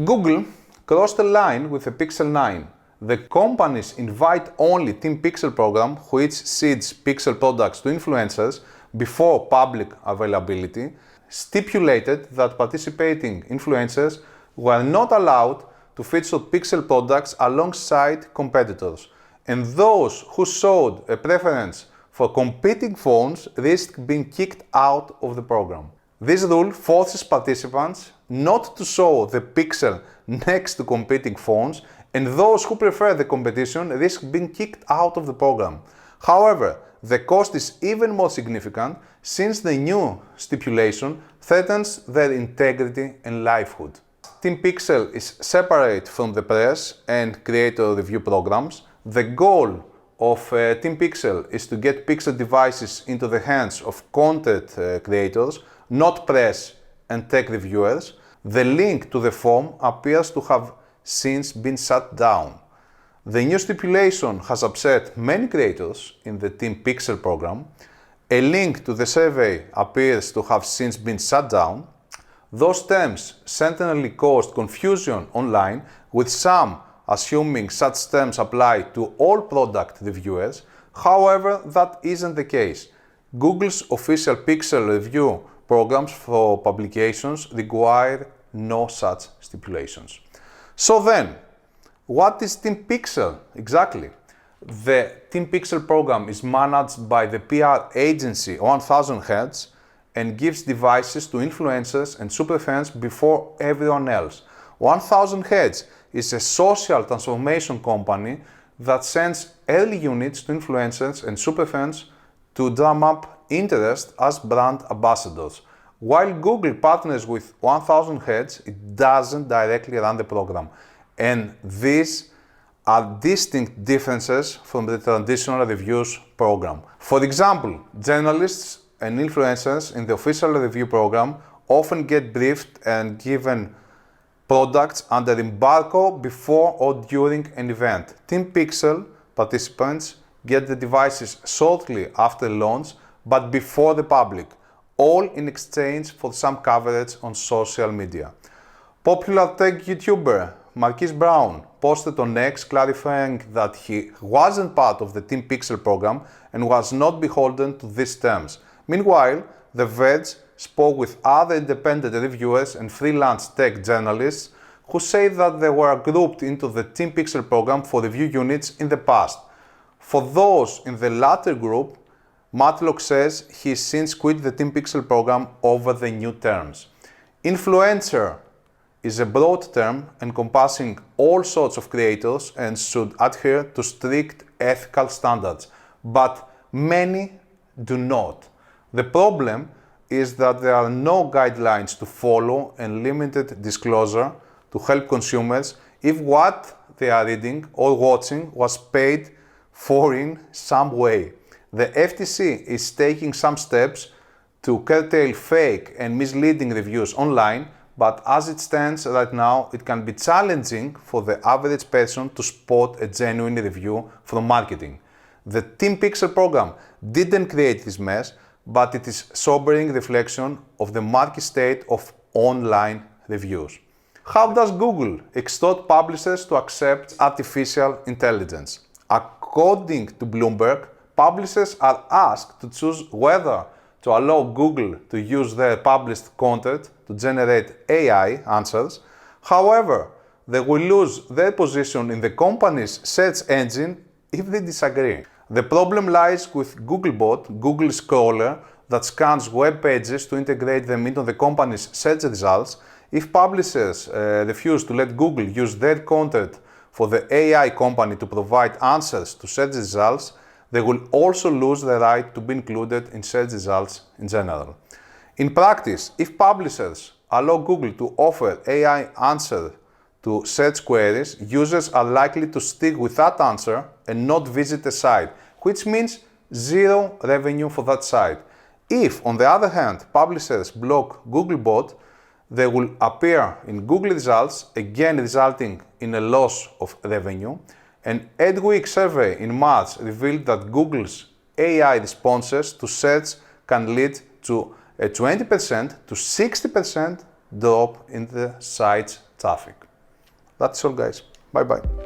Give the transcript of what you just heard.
Google crossed a line with the Pixel 9. The company's invite-only TeamPixel program, which seeds Pixel products to influencers before public availability, stipulated that participating influencers were not allowed to feature Pixel products alongside competitors, and those who showed a preference for competing phones risked being kicked out of the program. This rule forces participants not to show the Pixel next to competing phones, and those who prefer the competition risk being kicked out of the program. However, the cost is even more significant since the new stipulation threatens their integrity and livelihood. TeamPixel is separate from the press and creator review programs. The goal of TeamPixel is to get Pixel devices into the hands of content creators, not press and tech reviewers. The link to the forum appears to have since been shut down. The new stipulation has upset many creators in the TeamPixel program. A link to the survey appears to have since been shut down. Those terms certainly caused confusion online, with some assuming such terms apply to all product reviewers. However, that isn't the case. Google's official Pixel review programs for publications require no such stipulations. So then, what is TeamPixel exactly? The TeamPixel program is managed by the PR agency 1000Hz and gives devices to influencers and superfans before everyone else. 1000Hz is a social transformation company that sends early units to influencers and superfans to drum up interest as brand ambassadors. While Google partners with 1000Hz, it doesn't directly run the program. And these are distinct differences from the traditional reviews program. For example, journalists and influencers in the official review program often get briefed and given products under embargo before or during an event. TeamPixel participants get the devices shortly after launch, but before the public, all in exchange for some coverage on social media. Popular tech YouTuber Marquise Brown posted on X clarifying that he wasn't part of the TeamPixel program and was not beholden to these terms. Meanwhile, The Verge spoke with other independent reviewers and freelance tech journalists who say that they were grouped into the TeamPixel program for review units in the past. For those in the latter group, Matlock says he since quit the TeamPixel program over the new terms. Influencer is a broad term encompassing all sorts of creators and should adhere to strict ethical standards, but many do not. The problem is that there are no guidelines to follow and limited disclosure to help consumers if what they are reading or watching was paid for in some way. The FTC is taking some steps to curtail fake and misleading reviews online, but as it stands right now, it can be challenging for the average person to spot a genuine review from marketing. The TeamPixel program didn't create this mess, but it is sobering reflection of the market state of online reviews. How does Google extort publishers to accept artificial intelligence? According to Bloomberg, publishers are asked to choose whether to allow Google to use their published content to generate AI answers. However, they will lose their position in the company's search engine if they disagree. The problem lies with Googlebot, Google's crawler that scans web pages to integrate them into the company's search results. If publishers refuse to let Google use their content for the AI company to provide answers to search results, they will also lose the right to be included in search results in general. In practice, if publishers allow Google to offer AI answers to search queries, users are likely to stick with that answer and not visit the site, which means zero revenue for that site. If, on the other hand, publishers block Googlebot, they will appear in Google results, again resulting in a loss of revenue. An Edweek survey in March revealed that Google's AI responses to search can lead to a 20% to 60% drop in the site's traffic. That's all, guys. Bye bye.